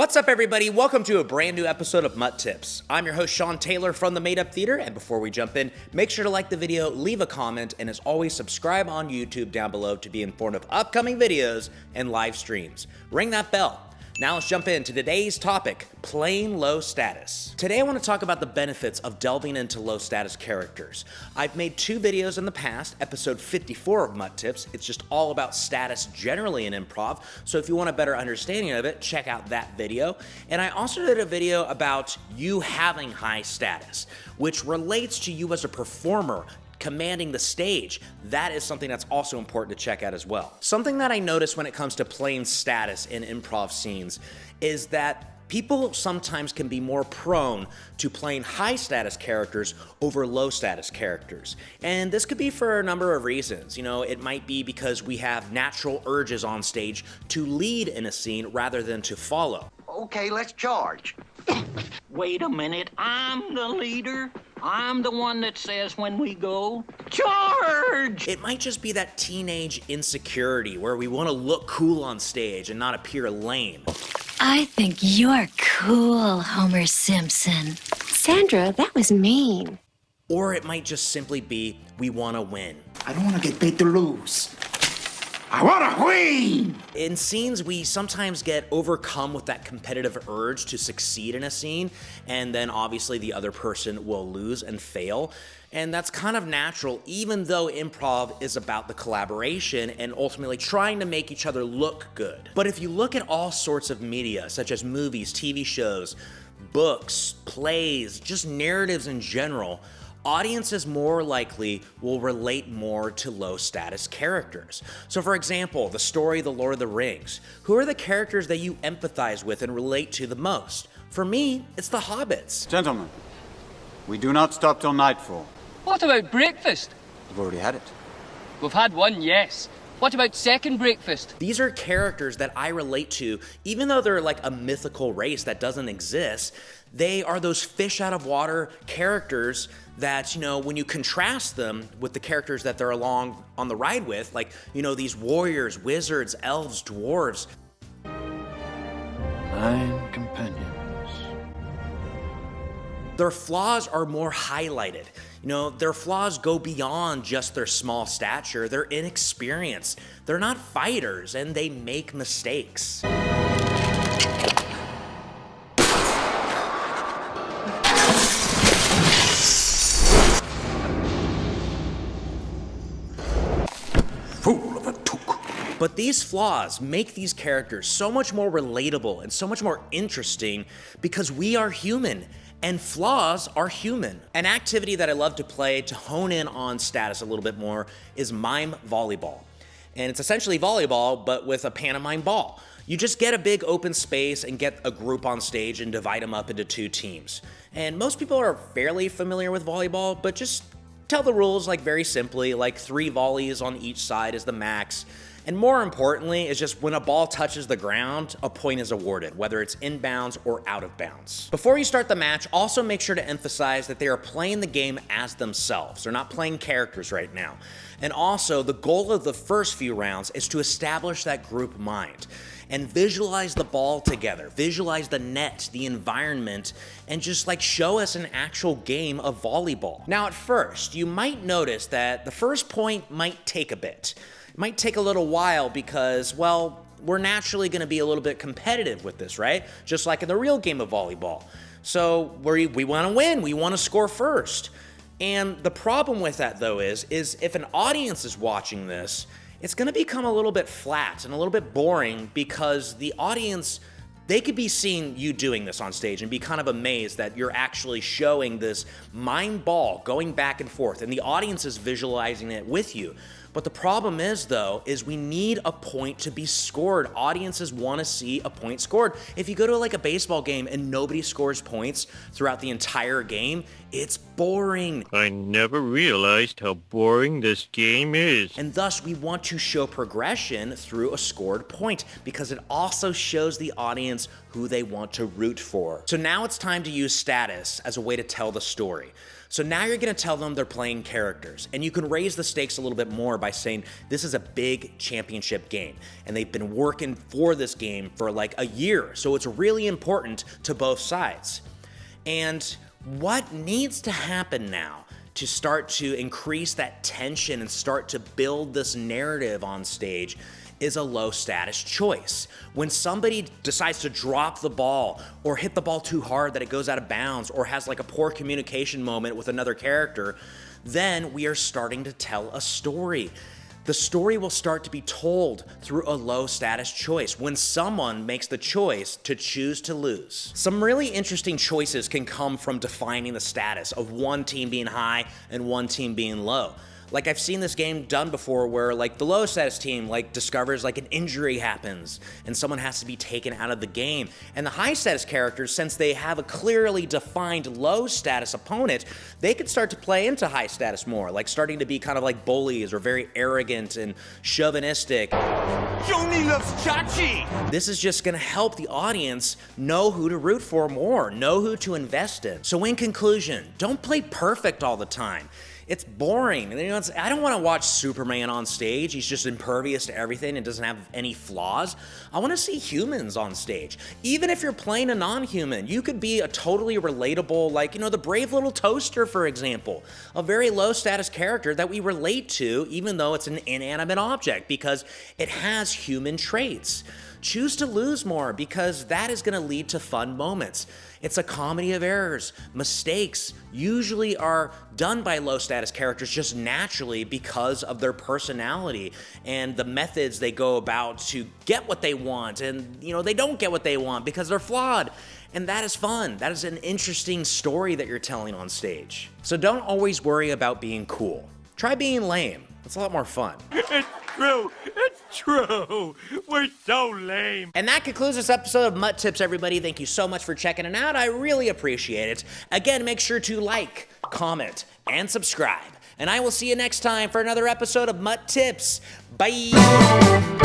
What's up, everybody? Welcome to a brand new episode of MUT Tips. I'm your host, Sean Taylor from the Made Up Theater, and before we jump in, make sure to like the video, leave a comment, and as always, subscribe on YouTube down below to be informed of upcoming videos and live streams. Ring that bell. Now let's jump into today's topic, playing low status. Today I want to talk about the benefits of delving into low status characters. I've made two videos in the past, episode 54 of MUT Tips. It's just all about status generally in improv, so if you want a better understanding of it, check out that video. And I also did a video about you having high status, which relates to you as a performer commanding the stage. That is something that's also important to check out as well. Something that I notice when it comes to playing status in improv scenes is that people sometimes can be more prone to playing high status characters over low status characters. And this could be for a number of reasons. You know, it might be because we have natural urges on stage to lead in a scene rather than to follow. Okay, let's charge. Wait a minute, I'm the leader. I'm the one that says when we go, charge! It might just be that teenage insecurity where we want to look cool on stage and not appear lame. I think you're cool, Homer Simpson. Sandra, that was mean. Or it might just simply be we want to win. I don't want to get paid to lose. I want to win! In scenes, we sometimes get overcome with that competitive urge to succeed in a scene, and then obviously the other person will lose and fail. And that's kind of natural, even though improv is about the collaboration and ultimately trying to make each other look good. But if you look at all sorts of media, such as movies, TV shows, books, plays, just narratives in general, audiences more likely will relate more to low status characters. So for example, the story The Lord of the Rings. Who are the characters that you empathize with and relate to the most? For me, it's the hobbits. Gentlemen, we do not stop till nightfall. What about breakfast? You've already had it. We've had one, yes. What about second breakfast? These are characters that I relate to, even though they're like a mythical race that doesn't exist. They are those fish out of water characters that, you know, when you contrast them with the characters that they're along on the ride with, like, you know, these warriors, wizards, elves, dwarves. 9 companions. Their flaws are more highlighted. You know, their flaws go beyond just their small stature. They're inexperienced. They're not fighters, and they make mistakes. Fool of a took. But these flaws make these characters so much more relatable and so much more interesting because we are human. And flaws are human. An activity that I love to play to hone in on status a little bit more is Mime Volleyball. And it's essentially volleyball, but with a pantomime ball. You just get a big open space and get a group on stage and divide them up into 2 teams. And most people are fairly familiar with volleyball, but just tell the rules like very simply, like 3 volleys on each side is the max. And more importantly, is just when a ball touches the ground, a point is awarded, whether it's inbounds or out of bounds. Before you start the match, also make sure to emphasize that they are playing the game as themselves. They're not playing characters right now. And also, the goal of the first few rounds is to establish that group mind and visualize the ball together, visualize the net, the environment, and just like show us an actual game of volleyball. Now at first, you might notice that the first point might take a bit. It might take a little while because, well, we're naturally gonna be a little bit competitive with this, right? Just like in the real game of volleyball. So we wanna win, we wanna score first. And the problem with that though is if an audience is watching this, it's gonna become a little bit flat and a little bit boring because the audience, they could be seeing you doing this on stage and be kind of amazed that you're actually showing this mime ball going back and forth and the audience is visualizing it with you. But the problem is, though, is we need a point to be scored. Audiences want to see a point scored. If you go to like a baseball game and nobody scores points throughout the entire game, it's boring. I never realized how boring this game is. And thus, we want to show progression through a scored point because it also shows the audience who they want to root for. So now it's time to use status as a way to tell the story. So now you're gonna tell them they're playing characters, and you can raise the stakes a little bit more by saying this is a big championship game, and they've been working for this game for like a year, so it's really important to both sides. And what needs to happen now to start to increase that tension and start to build this narrative on stage is a low status choice. When somebody decides to drop the ball or hit the ball too hard that it goes out of bounds or has like a poor communication moment with another character, then we are starting to tell a story. The story will start to be told through a low status choice when someone makes the choice to choose to lose. Some really interesting choices can come from defining the status of one team being high and one team being low. Like I've seen this game done before where like the low status team like discovers like an injury happens and someone has to be taken out of the game. And the high status characters, since they have a clearly defined low status opponent, they could start to play into high status more, like starting to be kind of like bullies or very arrogant and chauvinistic. Johnny loves Chachi! This is just gonna help the audience know who to root for more, know who to invest in. So in conclusion, don't play perfect all the time. It's boring. And, you know, I don't want to watch Superman on stage. He's just impervious to everything and doesn't have any flaws. I want to see humans on stage. Even if you're playing a non-human, you could be a totally relatable, like, you know, the brave little toaster, for example. A very low status character that we relate to, even though it's an inanimate object, because it has human traits. Choose to lose more because that is going to lead to fun moments. It's a comedy of errors. Mistakes usually are done by low status characters just naturally because of their personality and the methods they go about to get what they want, and you know, they don't get what they want because they're flawed. And that is fun. That is an interesting story that you're telling on stage. So don't always worry about being cool. Try being lame. It's a lot more fun. It's true. It's true. We're so lame. And that concludes this episode of MUT Tips, everybody. Thank you so much for checking it out. I really appreciate it. Again, make sure to like, comment, and subscribe. And I will see you next time for another episode of MUT Tips. Bye.